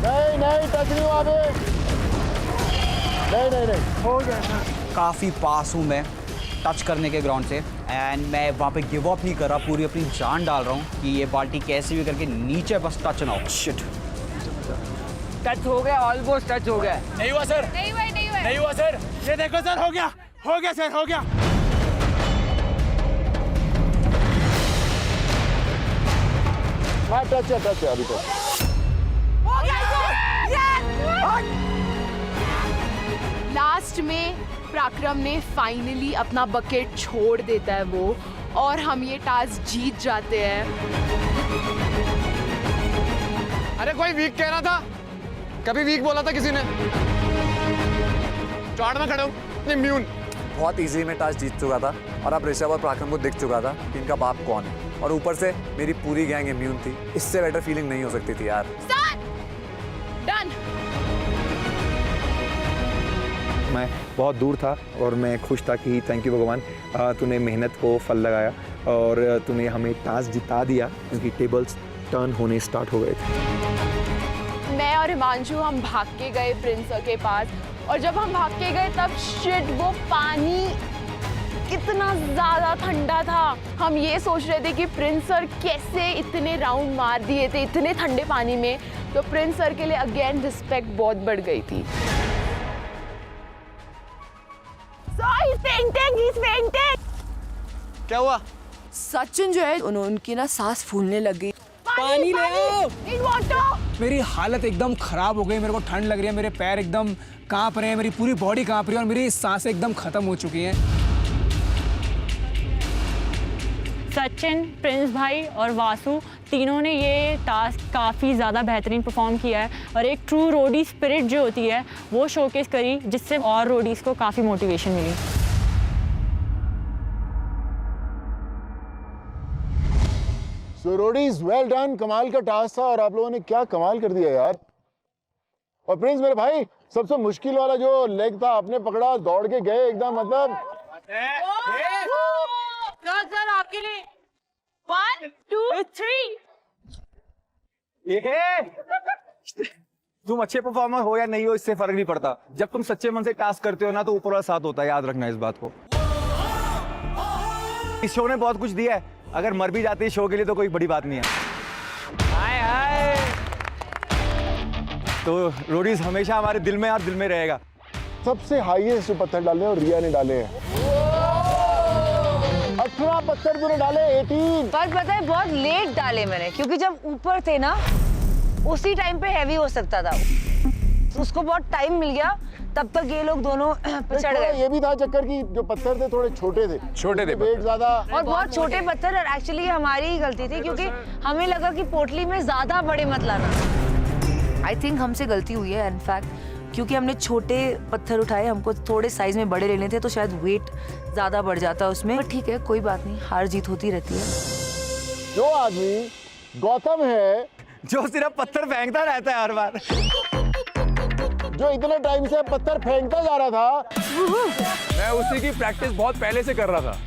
नहीं नहीं टच नहीं हुआ अभी। नहीं नहीं नहीं हो गया सर। काफ़ी पास हूँ मैं टच करने के ग्राउंड से, एंड मैं वहाँ पे गिव अप नहीं कर रहा, पूरी अपनी जान डाल रहा हूँ कि ये बाल्टी कैसे भी करके नीचे बस टच ना हो। शिट, टच हो गया, ऑलमोस्ट टच हो गया। नहीं हुआ सर, नहीं हुआ नहीं हुआ नहीं हुआ सर। ये देखो सर, हो गया सर, हो गया। हाँ टच है अभी तो। लास्ट में पराक्रम ने फाइनली अपना बकेट छोड़ देता है वो, और हम ये टास्क जीत जाते हैं। अरे कोई वीक कह रहा था, कभी वीक बोला था किसी ने? चौड़ में खड़ा हूँ, इम्यून। बहुत इजी में टास्क जीत चुका था और अब ऋषभ और पराक्रम को दिख चुका था कि इनका बाप कौन है, और ऊपर से मेरी पूरी गैंग इम्यून थी। इससे बेटर फीलिंग नहीं हो सकती थी यार। डन। मैं बहुत दूर था और मैं खुश था कि थैंक यू भगवान, तूने मेहनत को फल लगाया और तूने हमें टास्क जिता दिया, क्योंकि टेबल्स टर्न होने स्टार्ट हो गए थे। मैं और हिमांशु हम भाग के गए प्रिंस सर के पास, और जब हम भाग के गए तब शिट वो पानी कितना ज़्यादा ठंडा था। हम ये सोच रहे थे कि प्रिंस सर कैसे इतने राउंड मार दिए थे इतने ठंडे पानी में, तो प्रिंस सर के लिए अगेन रिस्पेक्ट बहुत बढ़ गई थी। क्या हुआ? सचिन जो है उनकी ना सांस फूलने लग गई। पानी ले आओ। Need water. मेरी हालत एकदम खराब हो गई, मेरे को ठंड लग रही है, मेरे पैर एकदम कांप रहे हैं, मेरी पूरी बॉडी कांप रही है और मेरी सांसें एकदम खत्म हो चुकी हैं। सचिन, प्रिंस भाई और वासु तीनों ने ये टास्क काफ़ी ज़्यादा बेहतरीन परफॉर्म किया है और एक ट्रू रोडी स्पिरिट जो होती है वो शोकेस करी, जिससे और रोडीज़ को काफ़ी मोटिवेशन मिली। सो रोडीज वेल डन, कमाल का टास्क था और आप लोगों ने क्या कमाल कर दिया यार। और प्रिंस मेरे भाई, सबसे मुश्किल वाला जो लेग था आपने पकड़ा, दौड़ के गए एकदम, मतलब सर आपके लिए 1 2 3। तुम अच्छे परफॉर्मर हो या नहीं हो इससे फर्क नहीं पड़ता, जब तुम सच्चे मन से टास्क करते हो ना तो ऊपर वाला साथ होता है, याद रखना इस बात को। इस शो ने बहुत कुछ दिया है, अगर मर भी जाते हैं शो के लिए तो कोई बड़ी बात नहीं है। हाय हाय। तो रोडीज हमेशा हमारे दिल में और दिल में रहेगा। सबसे हाईएस्ट जो पत्थर डाले और रिया ने डाले हैं 18 पत्थर तूने डाले 18। पर पता है बहुत लेट डाले मैंने, क्योंकि जब ऊपर थे ना उसी टाइम पे हैवी हो सकता था, उसको बहुत टाइम मिल गया, तब तक ये लोग दोनों चढ़ गए। ये भी था चक्कर की जो पत्थर थे थोड़े छोटे थे वेट ज्यादा और बहुत छोटे पत्थर, और एक्चुअली हमारी ही गलती थी क्योंकि हमें लगा कि पोटली में ज्यादा बड़े मत लाना। आई थिंक हमसे गलती हुई है इनफैक्ट, क्योंकि हमने छोटे पत्थर उठाए, हमको थोड़े साइज में बड़े लेने थे तो शायद वेट ज्यादा बढ़ जाता उसमें, पर ठीक है कोई बात नहीं, हार जीत होती रहती है। जो आदमी गौतम है, जो सिर्फ पत्थर फेंकता रहता है हर बार, जो इतने टाइम से पत्थर फेंकता जा रहा था, मैं उसी की प्रैक्टिस बहुत पहले से कर रहा था।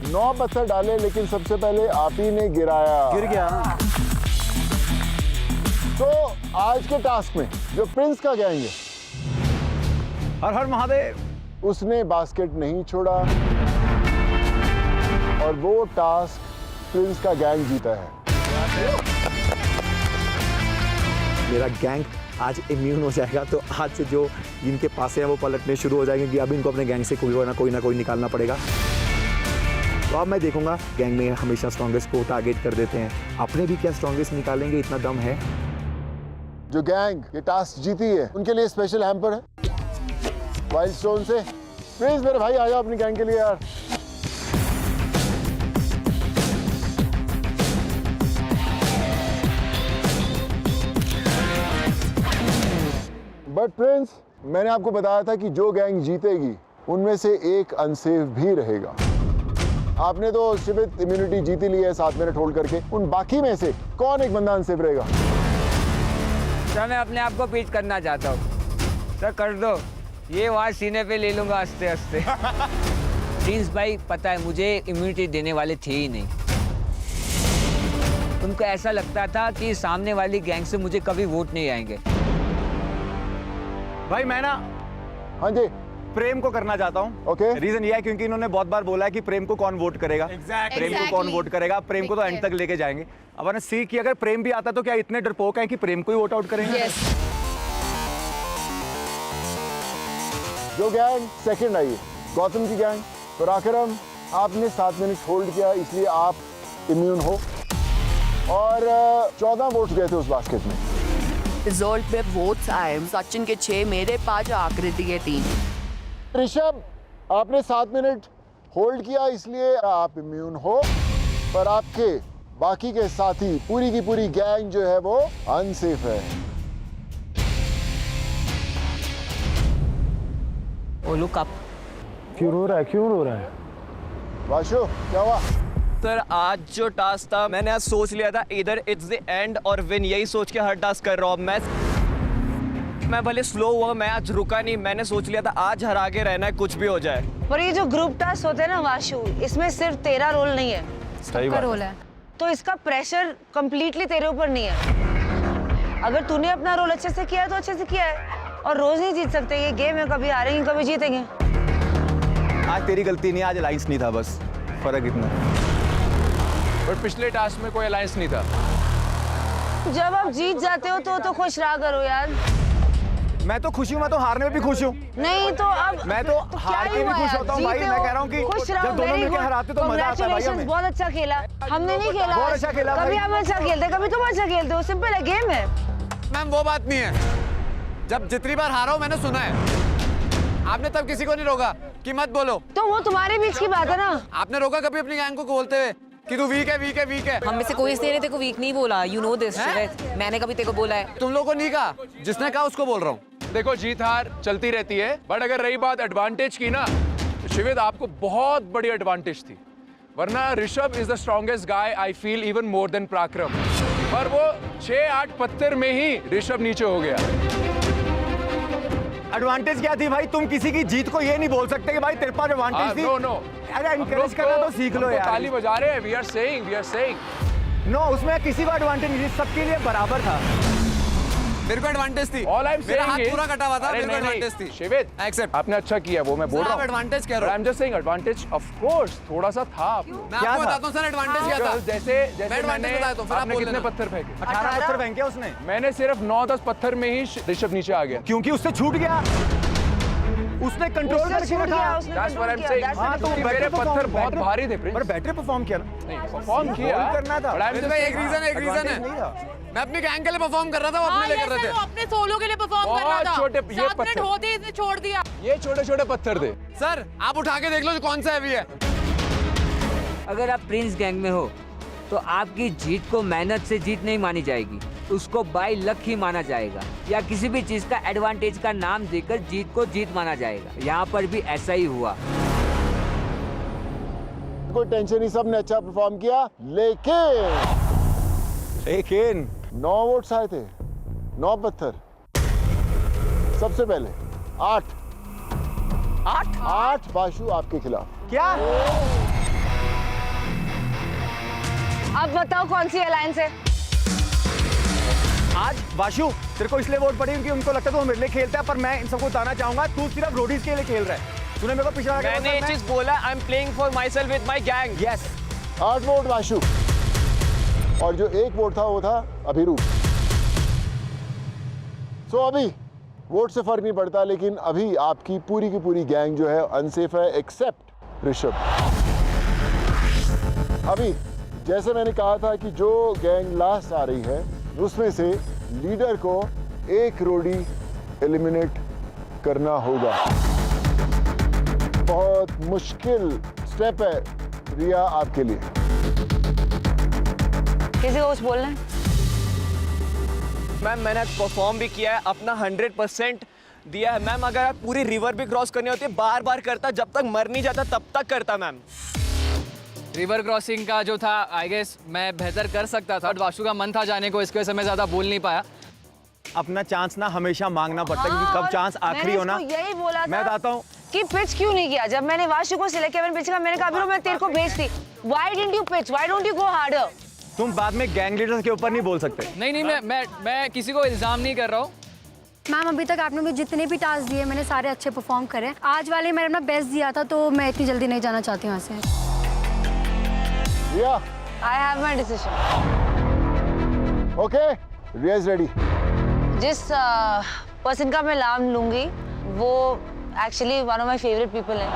9 पत्थर डाले लेकिन सबसे पहले आप ही ने गिराया। गिर गया। तो आज के टास्क में जो प्रिंस का गैंग है, हर हर महादेव, उसने बास्केट नहीं छोड़ा और वो टास्क प्रिंस का गैंग जीता है। मेरा गैंग आज इम्यून हो जाएगा, तो आज से जो जिनके पास है वो पलटने शुरू हो जाएंगे कि अब इनको अपने गैंग से कोई ना कोई निकालना पड़ेगा। तो अब मैं देखूंगा गैंग में हमेशा स्ट्रॉन्गेस्ट को टारगेट कर देते हैं, अपने भी क्या स्ट्रॉन्गेस्ट निकालेंगे, इतना दम है। जो गैंग ये टास्क जीती है उनके लिए स्पेशल हैम्पर है वाइल्ड स्टोन से। प्लीज मेरे भाई आ जाओ अपनी गैंग के लिए यार। बट प्रिंस, मैंने आपको बताया था कि जो गैंग जीतेगी उनमें से एक अनसेफ भी रहेगा। आपने तो शिवित इम्यूनिटी जीती ली है 7 मिनट होल्ड करके, उन बाकी में से कौन एक बंदा अनसेफ रहेगा? सर मैं अपने आप को पीच करना चाहता हूँ। सर कर दो, ये वहाँ सीने पे ले लूंगा आस्ते आस्ते। प्रिंस भाई पता है मुझे इम्यूनिटी देने वाले थे ही नहीं। उनको ऐसा लगता था कि सामने वाली गैंग से मुझे कभी वोट नहीं आएंगे। भाई मैं ना, हाँ जी, प्रेम को करना चाहता हूँ। ओके। रीजन ये है क्योंकि इन्होंने बहुत बार बोला है कि प्रेम को कौन वोट करेगा। प्रेम को कौन वोट करेगा, प्रेम को तो एंड तक लेके जाएंगे। अब मैंने सी कि अगर प्रेम भी आता तो क्या इतने डरपोक हैं कि प्रेम को ही वोट आउट करेंगे? जो गैंग सेकंड आई है गौतम की गैंग, पराक्रम, आपने 7 मिनट होल्ड किया इसलिए आप इम्यून हो और 14 वोट्स गए थे उस बास्केट में। रिजल्ट में वोट्स आए, सचिन के 6, मेरे 5, आकृति के 3। ऋषभ, आपने 7 मिनट होल्ड किया इसलिए आप इम्यून हो, पर आपके बाकी के साथी पूरी की पूरी गैंग जो है वो अनसेफ है। ओलू कप क्यों रो रहा है, क्यों रो रहा है? वाशु क्या हुआ? सर आज जो टास्क था मैंने आज सोच लिया था इधर इट्स द एंड और विन, यही सोच के हर टास्क कर रहा हूँ। मैं भले स्लो हुआ, मैं आज रुका नहीं, मैंने सोच लिया था आज हरा के रहना है, कुछ भी हो जाए। पर ये जो ग्रुप टास्क होते हैं ना वाशु, इसमें सिर्फ तेरा रोल नहीं है, सही बात रोल है, तो इसका प्रेशर कंप्लीटली तेरे ऊपर नहीं है। अगर तूने अपना रोल अच्छे से किया है तो अच्छे से किया है, और रोज नहीं जीत सकते, ये गेम है, कभी हारेंगे कभी जीतेंगे। आज तेरी गलती नहीं, आज अलायंस नहीं था, बस फर्क इतना। पर पिछले टास्क में कोई अलायंस नहीं था। जब आप जीत जाते हो तो खुश रहा करो यार। मैं तो खुश हूँ, मैं तो हारने में भी खुश हूँ। नहीं तो अब मैं तो हार के भी खुश होता हूँ भाई। मैं कह रहा हूँ कि जब दोनों मिलकर हराते तो मजा आता है भाई हमें। बहुत अच्छा खेला, हमने नहीं खेला बहुत अच्छा खेला, कभी हम अच्छा खेलते, कभी तुम अच्छा खेलते हो, सिंपल है, गेम है। मैम वो बात नहीं है, जब जितनी बार हारा हो मैंने सुना है, आपने तब किसी को नहीं रोका कि मत बोलो। तो वो तुम्हारे बीच की बात है ना। आपने रोका कभी अपनी गैंग को बोलते हुए कि तू वीक है, वीक है, वीक है? हम में से कोई इसने तेरे को वीक नहीं बोला, यू नो दिस शिवित। मैंने कभी तेरे को बोला है? तुम लोगों को नहीं कहा, जिसने कहा उसको बोल रहा हूँ। देखो जीत हार चलती रहती है, बट अगर रही बात एडवांटेज की ना, तो शिवित आपको बहुत बड़ी एडवांटेज थी, वरना Rishabh is the strongest guy I feel even more than पराक्रम, पर वो 6-8 पत्थर में ही ऋषभ नीचे हो गया। एडवांटेज क्या थी भाई? तुम किसी की जीत को ये नहीं बोल सकते कि भाई तेरे पास एडवांटेज थी। नो नो, अरे एनकरेज करना तो सीख लो यार। ताली बजा रहे हैं, वी आर सेइंग नो, उसमें किसी को एडवांटेज नहीं, सबके लिए बराबर था। मेरे को एडवांटेज थी, ऑल आई एम मेरा हाथ सेइंग पूरा कटा हुआ था, मेरे को एडवांटेज थी। शिवित एक्सेप्ट, आपने अच्छा किया, वो मैं बोल रहा हूं। एडवांटेज कह रहा हूं। I am just saying advantage of course थोड़ा सा था। मैं आपको बताता हूं सर एडवांटेज क्या था। जैसे मैंने बताया तो फिर आप बोल कितने पत्थर फेंके? 18 पत्थर फेंके उसने। मैंने सिर्फ 9-10 पत्थर में ही ऋषभ नीचे आ गया, क्योंकि उससे छूट गया, उसने कंट्रोल करके रखा। That's what I am saying. हां तो मेरे पत्थर बहुत भारी थे, पर बैटरी परफॉर्म किया ना। नहीं परफॉर्म किया करना था। एक रीजन है, मैं अपनी गैंग के लिए परफॉर्म कर रहा था, वो अपने लिए कर रहे थे। अपने सोलो के लिए परफॉर्म कर रहा था। छोटे ये पत्थर होते इसने छोड़ दिया। ये छोटे-छोटे पत्थर थे। सर आप उठा के देख लो कौन सा हैवी है। अगर आप प्रिंस गैंग में हो तो आपकी जीत को मेहनत से जीत नहीं मानी जाएगी, उसको बाय लक ही माना जाएगा या किसी भी चीज का एडवांटेज का नाम देकर जीत को जीत माना जाएगा। यहाँ पर भी ऐसा ही हुआ। कोई टेंशन नहीं, सबने अच्छा परफॉर्म किया, लेकिन 9 वोट्स आए थे, 9 पत्थर। सबसे पहले 8 वाशु आपके खिलाफ। क्या? अब बताओ कौन सी अलायंस है? आज वाशु तेरे को इसलिए वोट पड़ी क्योंकि उनको लगता है तो वो मेरे लिए खेलता है, पर मैं इन सबको बताना चाहूंगा तू सिर्फ रोडीज के लिए खेल रहा है। तूने मेरे को पिछला मैंने ये चीज बोला, I am playing for my self with my gang. Yes, 8 vote Vashu और जो 1 वोट था वो था अभिरूप। सो अभी वोट से फर्क नहीं पड़ता, लेकिन अभी आपकी पूरी की पूरी गैंग जो है अनसेफ है, एक्सेप्ट ऋषभ। अभी जैसे मैंने कहा था कि जो गैंग लास्ट आ रही है उसमें से लीडर को एक रोडी एलिमिनेट करना होगा। बहुत मुश्किल स्टेप है रिया आपके लिए। किसी को कुछ बोलना है? मैम मैंने परफॉर्म भी किया है, अपना 100% दिया है मैम। अगर आप पूरी रिवर भी क्रॉस करनी होती है बार बार करता, जब तक मर नहीं जाता तब तक करता मैम। रिवर क्रॉसिंग का जो था आई गेस मैं बेहतर कर सकता था, बट वाशु का मन था जाने को, इसकी वजह से मैं ज़्यादा बोल नहीं पाया। अपना चांस ना हमेशा मांगना पड़ता है, क्योंकि कब चांस आखिरी हो ना। यही बोला था मैं बताता हूँ कि पिच क्यों नहीं किया। जब मैंने वाशु को सिलेक्ट किया, मैंने पिच का, मैंने कहा मैं तेरे को भेज दी। Why didn't you pitch, why don't you go harder? तुम बाद में गैंग लीडर्स के ऊपर नहीं बोल सकते। नहीं, मैं किसी को इल्जाम नहीं कर रहा हूँ। मैम अभी तक आपने मुझे जितने भी टास्क दिए मैंने सारे अच्छे परफॉर्म करे। आज वाले मैंने अपना बेस्ट दिया था, तो मैं इतनी जल्दी नहीं जाना चाहती हूँ यहाँ से। I have my decision. Okay, Riya is ready. जिस पर्सन का मैं नाम लूंगी वो actually one of my favourite people है।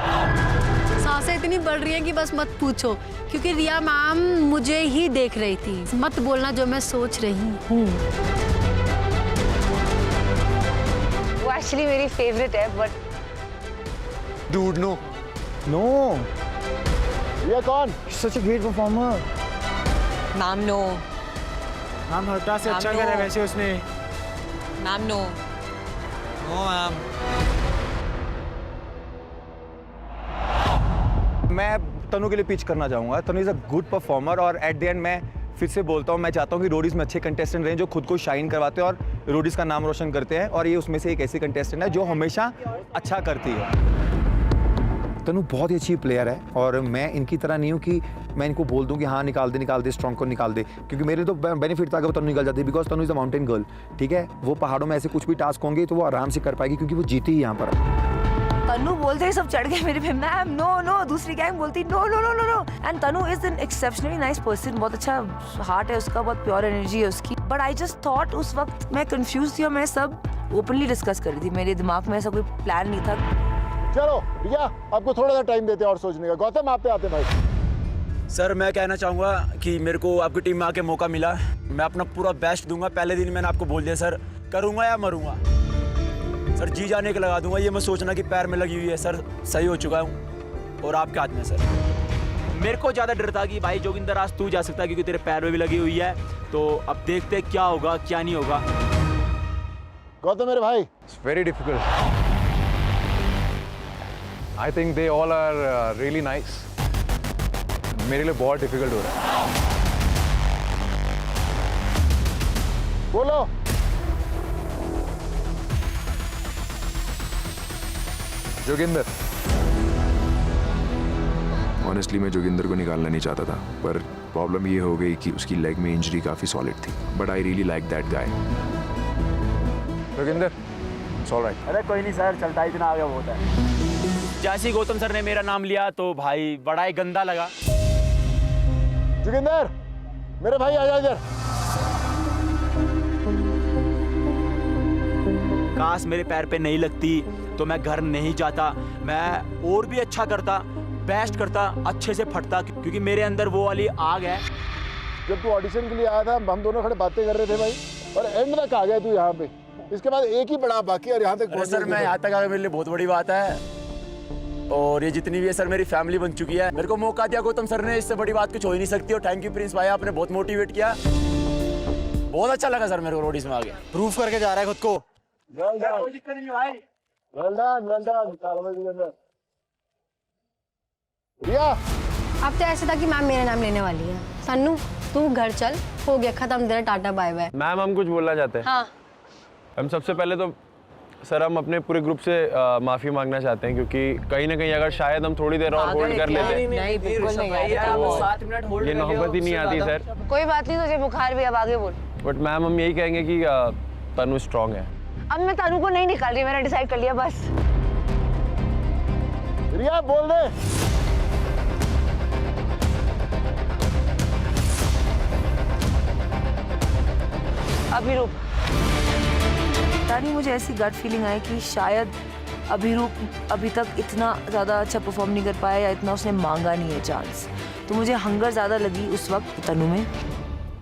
सांसें इतनी बढ़ रही हैं कि बस मत पूछो, क्योंकि रिया मैम मुझे ही देख रही थी। मत बोलना जो मैं सोच रही हूँ। वो एक्चुअली मेरी फेवरेट है, बट Dude, no. रिया कौन? Such a great performer. Ma'am no, हम हटा से अच्छा मैम, करा नो। वैसे उसने। Ma'am no, no ma'am. मैं तनु के लिए पिच करना चाहूँगा। Tanu is a good performer और एट द एंड मैं फिर से बोलता हूँ, मैं चाहता हूँ कि रोडीज में अच्छे कंटेस्टेंट रहें जो खुद को शाइन करवाते हैं और रोडीज का नाम रोशन करते हैं, और ये उसमें से एक ऐसी कंटेस्टेंट है जो हमेशा अच्छा करती है। तनु बहुत ही अच्छी प्लेयर है और मैं इनकी तरह नहीं हूँ कि मैं इनको बोल दूँ कि हाँ निकाल दे स्ट्रॉन्ग को निकाल दे, क्योंकि मेरे तो बेनिफिट था अगर तनु निकल जाती, because Tanu is a mountain girl. ठीक है, वो पहाड़ों में ऐसे कुछ भी टास्क होंगे तो वो आराम से कर पाएगी, क्योंकि वो जीती ही यहाँ पर। तनु बोलते ही सब चढ़ गए मेरे पे, मैम नो। दूसरी गैंग बोलती no. And Tanu is an exceptionally nice person, बहुत अच्छा हार्ट है उसका, बहुत प्योर एनर्जी है उसकी। बट आई जस्ट थॉट उस वक्त मैं कंफ्यूज थी और मैं सब ओपनली डिस्कस कर रही थी, मेरे दिमाग में ऐसा कोई प्लान नहीं था। चलो रिया, आपको थोड़ा सा टाइम देते हैं और सोचने का। गौतम आप पे आते हैं भाई। सर मैं कहना चाहूँगा कि मेरे को आपकी टीम में आके मौका मिला, मैं अपना पूरा बेस्ट दूंगा। पहले दिन मैंने आपको बोल दिया सर, करूँगा या मरूँगा सर, जी जाने के लगा दूंगा। ये मैं सोचना कि पैर में लगी हुई है सर, सही हो चुका हूँ और आपके हाथ में सर। मेरे को ज़्यादा डर था कि भाई जोगिंदर आज तू जा सकता है, क्योंकि तेरे पैर में भी लगी हुई है। तो अब देखते क्या होगा क्या नहीं होगा। गौतम मेरे भाई, It's very difficult. I think they all are really nice. मेरे लिए बहुत डिफिकल्ट हो रहा है। बोलो। जोगिंदर। ऑनेस्टली मैं जोगिंदर को निकालना नहीं चाहता था, पर प्रॉब्लम ये हो गई कि उसकी लेग में इंजरी काफ़ी सॉलिड थी, but I really like that guy. Joginder, it's all right. अरे कोई नहीं सर, चलता इतना आगे बहुत है। जैसे ही गौतम सर ने मेरा नाम लिया तो भाई बड़ा ही गंदा लगा। जोगिंदर मेरे भाई आ जा इधर। काश मेरे पैर पे नहीं लगती तो मैं घर नहीं जाता, मैं और भी अच्छा करता, बेस्ट करता, अच्छे से फटता, क्योंकि मेरे अंदर वो वाली आग है। जब तू ऑडिशन के लिए आया था हम दोनों खड़े बातें कर रहे थे भाई, और एंड तक आ गया तू यहाँ पे। इसके बाद एक ही बड़ा बाकी और यहाँ तक अरे सर मैं यहाँ तक आ गया, मेरे लिए बहुत बड़ी बात है। और ये जितनी भी है सर मेरी फैमिली बन चुकी है। मेरे को मौका दिया गौतम सर ने, इससे बड़ी बात कुछ हो ही नहीं सकती। और थैंक यू प्रिंस भाई, आपने बहुत मोटिवेट किया। बहुत अच्छा लगा सर मेरे को रोडीज में आके। प्रूफ करके जा रहा है खुद को। रिया अब तो ऐसा था कि मैम मेरा नाम लेने वाली है। तन्नू तू घर चल, हो गया खत्म तेरा, टाटा बाय बाय। मैम हम कुछ बोलना चाहते हैं। हाँ हम सबसे पहले तो सर हम अपने पूरे ग्रुप से माफी मांगना चाहते हैं, क्योंकि कहीं ना कहीं अगर शायद हम थोड़ी देर और होल्ड कर लेते नहीं बिल्कुल नहीं, ये मोहब्बत ही नहीं आती सर। कोई बात नहीं, तुझे बुखार भी, अब आगे बोल। बट मैम हम यही कहेंगे कि तनु स्ट्रांग है। अब मैं तनु को नहीं निकाल रही, मैंने डिसाइड कर लिया बस। रिया बोल दे। अभिरूप, पता नहीं मुझे ऐसी गट फीलिंग आई कि शायद अभिरूप अभी तक इतना ज़्यादा अच्छा परफॉर्म नहीं कर पाया या इतना उसने मांगा नहीं है चांस, तो मुझे हंगर ज़्यादा लगी उस वक्त तनु में।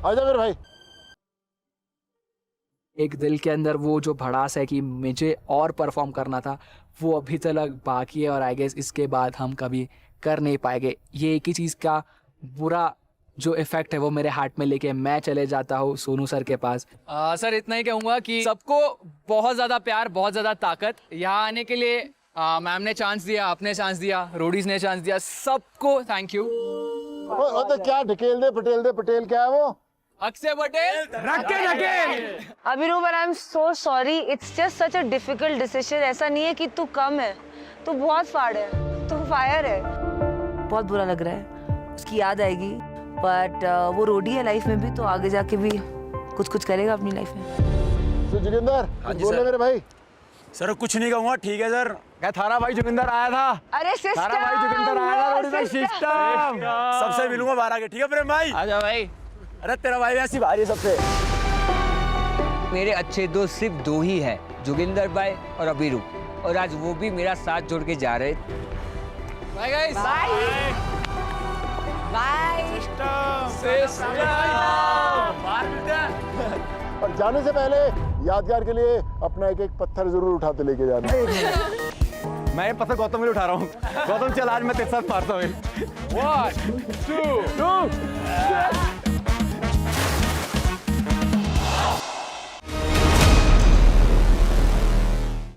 आजा मेरे भाई। एक दिल के अंदर वो जो भड़ास है कि मुझे और परफॉर्म करना था, वो अभी तक बाकी है और आई गेस इसके बाद हम कभी कर नहीं पाएंगे। ये एक ही चीज़ का बुरा जो इफेक्ट है वो मेरे हार्ट में लेके मैं चले जाता हूँ सोनू सर के पास। सर इतना ही कहूँगा कि सबको बहुत ज़्यादा प्यार, बहुत ज़्यादा ताकत। यहाँ आने के लिए मैम ने चांस दिया, आपने चांस दिया, रोडीज ने चांस दिया, सबको थैंक यू। तो क्या ढकेल दे पटेल क्या है वो? Akshay Patel Abhirup, I am so sorry, it's just such a difficult decision. ऐसा नहीं है कि तू कम है, तू बहुत फाड़ है, तू फायर है। बहुत बुरा लग रहा है, उसकी याद आएगी, बट वो रोडी है लाइफ में भी, तो आगे जाके भी कुछ करेगा अपनी लाइफ में। तो जोगिंदर बोले मेरे भाई। सर कुछ नहीं कहूँगा, ठीक है सर। क्या थारा भाई जोगिंदर आया था? अरे सिस्टम, थारा भाई जोगिंदर आया था रोडी में, सिस्टम। सबसे मिलूंगा 12 के, ठीक है प्रेम भाई? आजा भाई। अरे तेरा भाई ऐसी भारी है सबसे। मेरे अच्छे दोस्त सिर्फ 2 ही हैं, जोगिंदर भाई और अभिरूप, और आज वो भी मेरा साथ जोड़ के जा रहे। Bye guys. और जाने से पहले यादगार के लिए अपना एक पत्थर जरूर उठाते लेके जाना। मैं ये पत्थर गौतम में उठा रहा हूँ। गौतम चल आज मैं तेरे साथ मारता हूँ। 1 2 3